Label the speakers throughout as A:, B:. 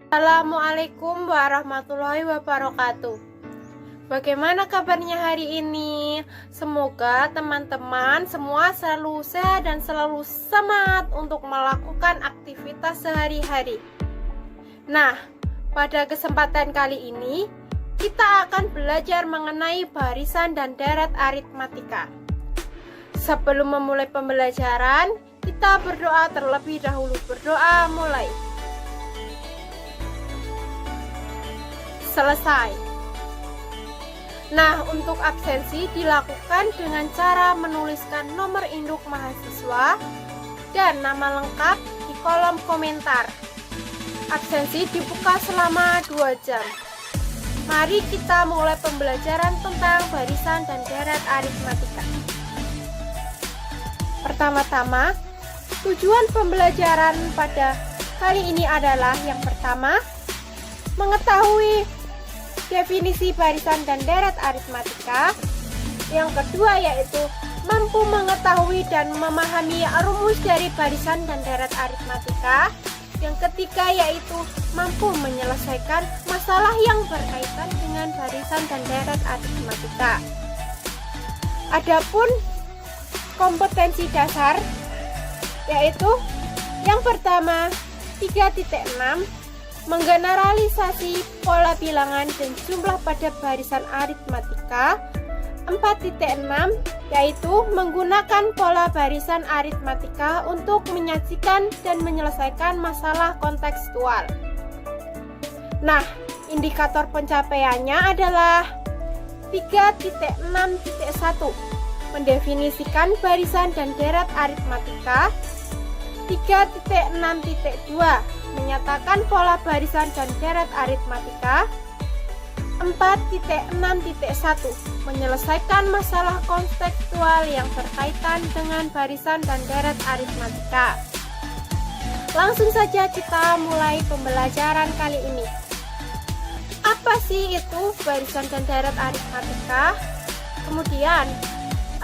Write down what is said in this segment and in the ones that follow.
A: Assalamualaikum warahmatullahi wabarakatuh. Bagaimana kabarnya hari ini? Semoga teman-teman semua selalu sehat dan selalu semangat untuk melakukan aktivitas sehari-hari. Nah, pada kesempatan kali ini kita akan belajar mengenai barisan dan deret aritmatika. Sebelum memulai pembelajaran, kita berdoa terlebih dahulu. Berdoa mulai. Selesai. Nah, untuk absensi dilakukan dengan cara menuliskan nomor induk mahasiswa dan nama lengkap di kolom komentar. Absensi dibuka selama 2 jam. Mari kita mulai pembelajaran tentang barisan dan deret aritmatika. Pertama-tama, tujuan pembelajaran pada kali ini adalah yang pertama, mengetahui definisi barisan dan deret aritmatika. Yang kedua yaitu mampu mengetahui dan memahami rumus dari barisan dan deret aritmatika. Yang ketiga yaitu mampu menyelesaikan masalah yang berkaitan dengan barisan dan deret aritmatika. Adapun kompetensi dasar yaitu yang pertama 3.6 menggeneralisasi pola bilangan dan jumlah pada barisan aritmatika. 4.6 yaitu menggunakan pola barisan aritmatika untuk menyajikan dan menyelesaikan masalah kontekstual. Nah, indikator pencapaiannya adalah 3.6.1 mendefinisikan barisan dan deret aritmatika. 3.6.2 menyatakan pola barisan dan deret aritmatika. 4.6.1 menyelesaikan masalah kontekstual yang berkaitan dengan barisan dan deret aritmatika. Langsung saja kita mulai pembelajaran kali ini. Apa sih itu barisan dan deret aritmatika? Kemudian,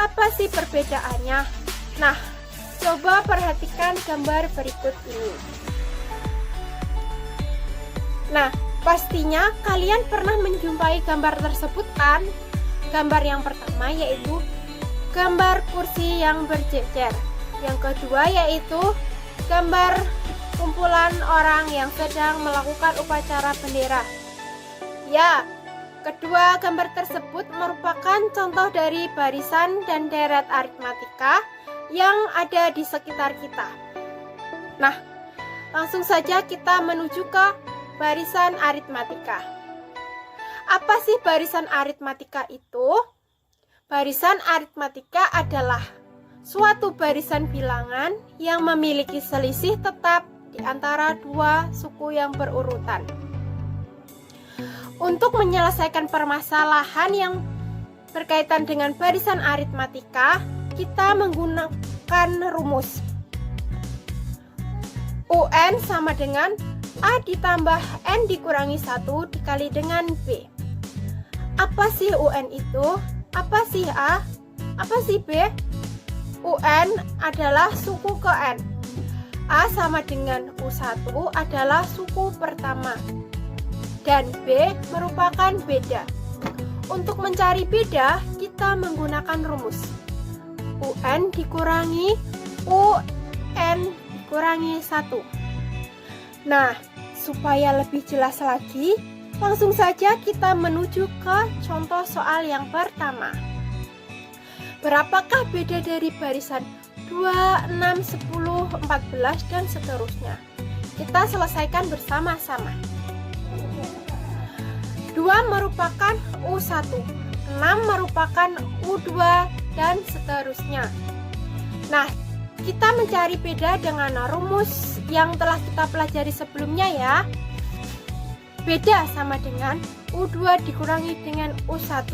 A: apa sih perbedaannya? Nah, coba perhatikan gambar berikut ini. Nah, pastinya kalian pernah menjumpai gambar tersebut kan? Gambar yang pertama yaitu gambar kursi yang berjejer. Yang kedua yaitu gambar kumpulan orang yang sedang melakukan upacara bendera. Ya, kedua gambar tersebut merupakan contoh dari barisan dan deret aritmatika yang ada di sekitar kita. Nah, langsung saja kita menuju ke barisan aritmatika. Apa sih barisan aritmatika itu? Barisan aritmatika adalah suatu barisan bilangan yang memiliki selisih tetap di antara dua suku yang berurutan. Untuk menyelesaikan permasalahan yang berkaitan dengan barisan aritmatika, kita menggunakan rumus UN sama dengan A ditambah N dikurangi 1 dikali dengan B. Apa sih UN itu? Apa sih A? Apa sih B? UN adalah suku ke N. A sama dengan U1 adalah suku pertama. Dan B merupakan beda. Untuk mencari beda, kita menggunakan rumus UN dikurangi UN dikurangi 1. Nah, supaya lebih jelas lagi, langsung saja kita menuju ke contoh soal yang pertama. Berapakah beda dari barisan 2, 6, 10, 14, dan seterusnya? Kita selesaikan bersama-sama. 2 merupakan U1, 6 merupakan U2, dan seterusnya. Nah, kita mencari beda dengan rumus yang telah kita pelajari sebelumnya ya. Beda sama dengan U2 dikurangi dengan U1.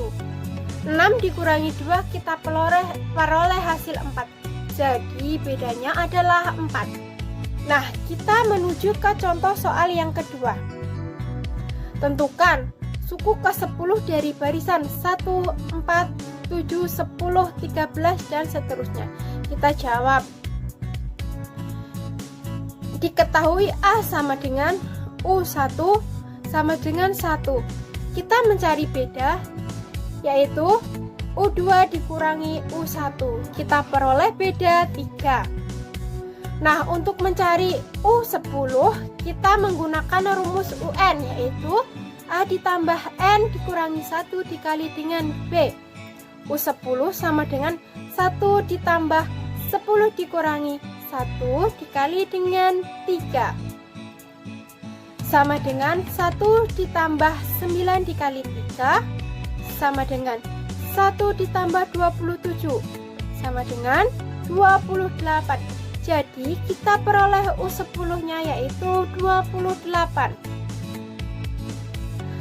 A: 6 dikurangi 2 kita peroleh hasil 4. Jadi bedanya adalah 4. Nah, kita menuju ke contoh soal yang kedua. Tentukan suku ke-10 dari barisan 1, 4, 7, 10, 13, dan seterusnya. Kita jawab. Diketahui A sama dengan U1 sama dengan 1. Kita mencari beda, yaitu U2 dikurangi U1. Kita peroleh beda 3. Nah, untuk mencari U10, kita menggunakan rumus UN, yaitu A ditambah N dikurangi 1 dikali dengan B. U10 sama dengan 1 ditambah 10 dikurangi 1 dikali dengan 3. Sama dengan 1 ditambah 9 dikali 3 sama dengan 1 ditambah 27 sama dengan 28. Jadi kita peroleh U10-nya yaitu 28.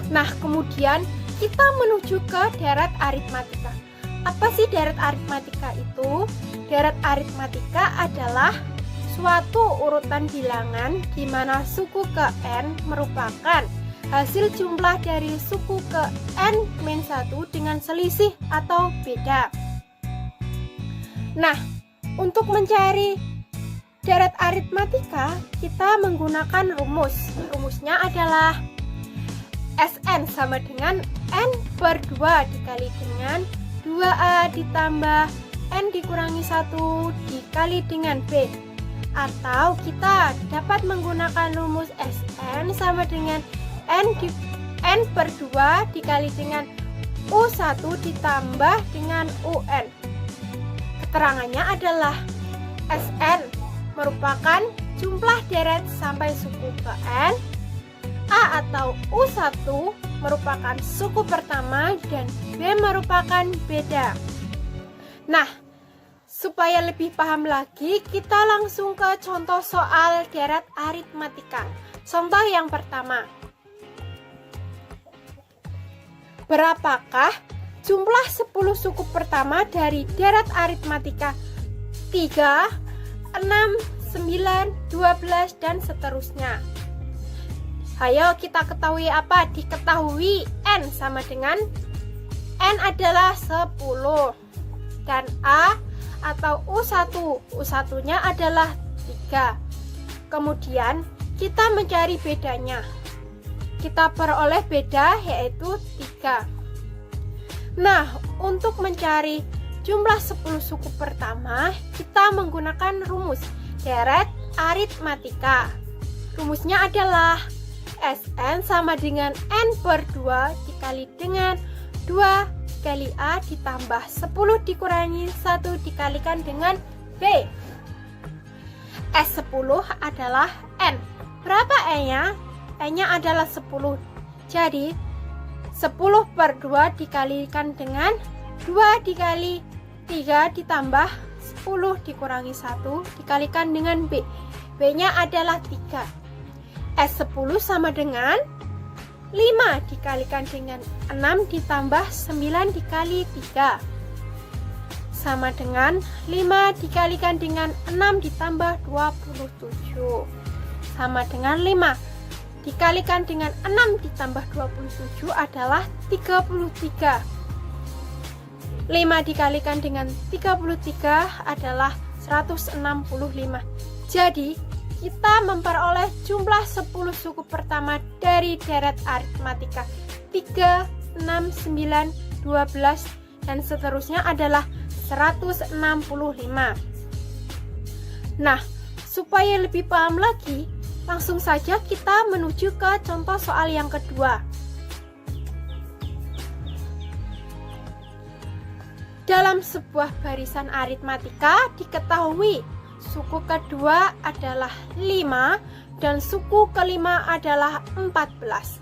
A: Nah, kemudian kita menuju ke deret aritmatika. Apa sih deret aritmatika itu? Deret aritmatika adalah suatu urutan bilangan di mana suku ke N merupakan hasil jumlah dari suku ke N-1 dengan selisih atau beda. Nah, untuk mencari deret aritmatika, kita menggunakan rumus. Rumusnya adalah Sn sama dengan N per 2 dikali dengan 2A ditambah N dikurangi 1 dikali dengan B. Atau kita dapat menggunakan rumus Sn sama dengan N per 2 dikali dengan U1 ditambah dengan UN. Keterangannya adalah Sn merupakan jumlah deret sampai suku ke N, A atau U1 merupakan suku pertama dan B merupakan beda. Nah, supaya lebih paham lagi, kita langsung ke contoh soal deret aritmatika. Contoh yang pertama. Berapakah jumlah 10 suku pertama dari deret aritmatika 3, 6, 9, 12, dan seterusnya? Ayo kita ketahui apa? Diketahui N sama dengan N adalah 10 dan A atau U1, U1-nya adalah 3. Kemudian kita mencari bedanya. Kita peroleh beda yaitu 3. Nah, untuk mencari jumlah 10 suku pertama, kita menggunakan rumus deret aritmatika. Rumusnya adalah Sn sama dengan N per 2 dikali dengan 2 dikali A ditambah 10 dikurangi 1 dikalikan dengan B. S10 adalah N. Berapa N-nya? N-nya adalah 10. Jadi 10 per 2 dikalikan dengan 2 dikali 3 ditambah 10 dikurangi 1 dikalikan dengan B. B-nya adalah 3. S10 sama dengan 5 dikalikan dengan 6 ditambah 9 dikali 3 sama dengan 5 dikalikan dengan 6 ditambah 27 sama dengan 5 dikalikan dengan 6 ditambah 27 adalah 33. 5 dikalikan dengan 33 adalah 165. Jadi kita memperoleh jumlah 10 suku pertama dari deret aritmatika 3, 6, 9, 12, dan seterusnya adalah 165. Nah, supaya lebih paham lagi, langsung saja kita menuju ke contoh soal yang kedua. Dalam sebuah barisan aritmatika diketahui suku kedua adalah 5 dan suku kelima adalah 14.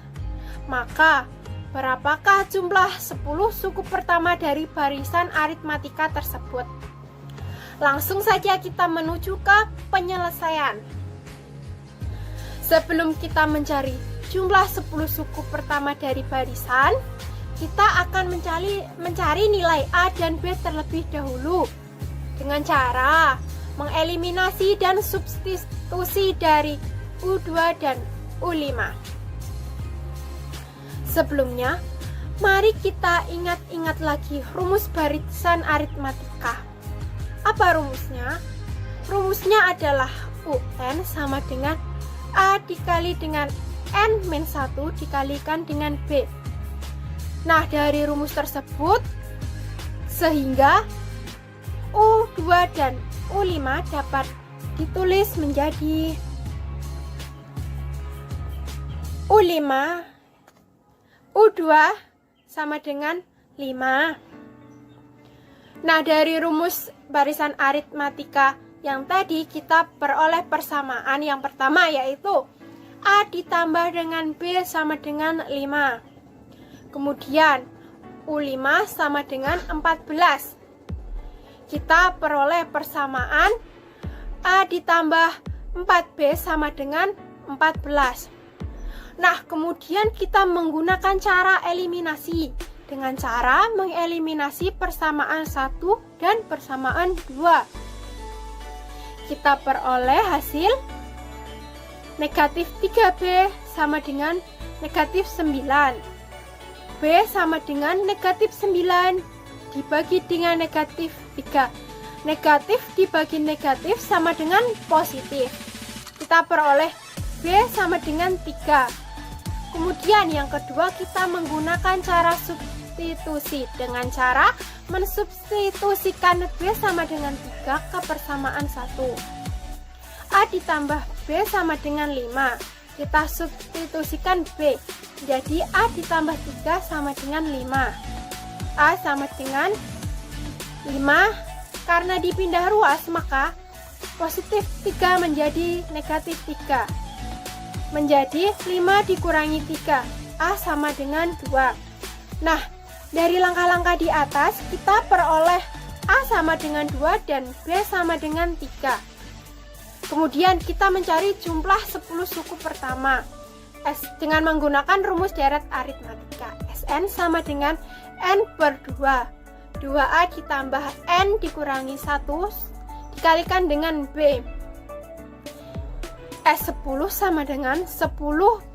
A: Maka, berapakah jumlah 10 suku pertama dari barisan aritmatika tersebut? Langsung saja kita menuju ke penyelesaian. Sebelum kita mencari jumlah 10 suku pertama dari barisan, kita akan mencari nilai A dan B terlebih dahulu dengan cara mengeliminasi dan substitusi dari U2 dan U5. Sebelumnya, mari kita ingat-ingat lagi rumus barisan aritmatika. Apa rumusnya? Rumusnya adalah UN sama dengan A dikali dengan N-1 dikalikan dengan B. Nah, dari rumus tersebut, sehingga U2 dan U5 dapat ditulis menjadi U5, U2 sama dengan 5. Nah, dari rumus barisan aritmatika yang tadi kita peroleh persamaan yang pertama, yaitu A ditambah dengan B sama dengan 5. Kemudian U5 sama dengan 14. Kita peroleh persamaan A ditambah 4B sama dengan 14. Nah, kemudian kita menggunakan cara eliminasi dengan cara mengeliminasi persamaan 1 dan persamaan 2. Kita peroleh hasil negatif 3B sama dengan negatif 9. B sama dengan negatif 9 dibagi dengan negatif 3. Negatif dibagi negatif sama dengan positif. Kita peroleh B sama dengan 3. Kemudian yang kedua, kita menggunakan cara substitusi dengan cara mensubstitusikan B sama dengan 3 ke persamaan 1. A ditambah B sama dengan 5. Kita substitusikan B. Jadi A ditambah 3 sama dengan 5. A sama dengan 5. Karena dipindah ruas, maka positif 3 menjadi negatif 3. Menjadi 5 dikurangi 3. A sama dengan 2. Nah, dari langkah-langkah di atas, kita peroleh A sama dengan 2 dan B sama dengan 3. Kemudian kita mencari jumlah 10 suku pertama S dengan menggunakan rumus deret aritmatika. Sn sama dengan N per 2. 2A ditambah N dikurangi 1 dikalikan dengan B. S10 sama dengan 10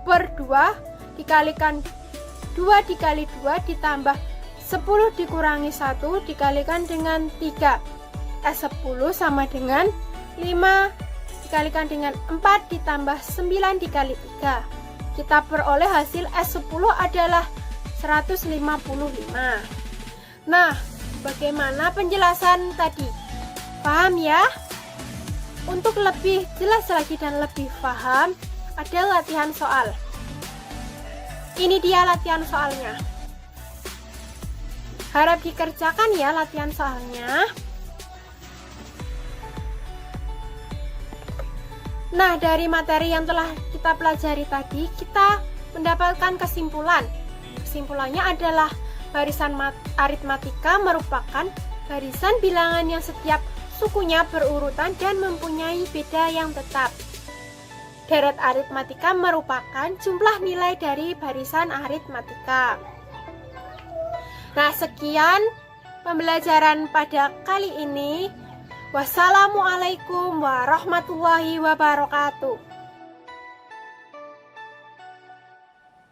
A: per 2 dikalikan 2 dikali 2 ditambah 10 dikurangi 1 dikalikan dengan 3. S10 sama dengan 5 dikalikan dengan 4 ditambah 9 dikali 3. Kita peroleh hasil S10 adalah 155. Nah, bagaimana penjelasan tadi? Paham ya? Untuk lebih jelas lagi dan lebih paham, ada latihan soal. Ini dia latihan soalnya. Harap dikerjakan ya latihan soalnya. Nah, dari materi yang telah kita pelajari tadi, kita mendapatkan kesimpulan. Kesimpulannya adalah barisan aritmatika merupakan barisan bilangan yang setiap sukunya berurutan dan mempunyai beda yang tetap. Deret aritmatika merupakan jumlah nilai dari barisan aritmatika. Nah, sekian pembelajaran pada kali ini. Wassalamualaikum warahmatullahi wabarakatuh.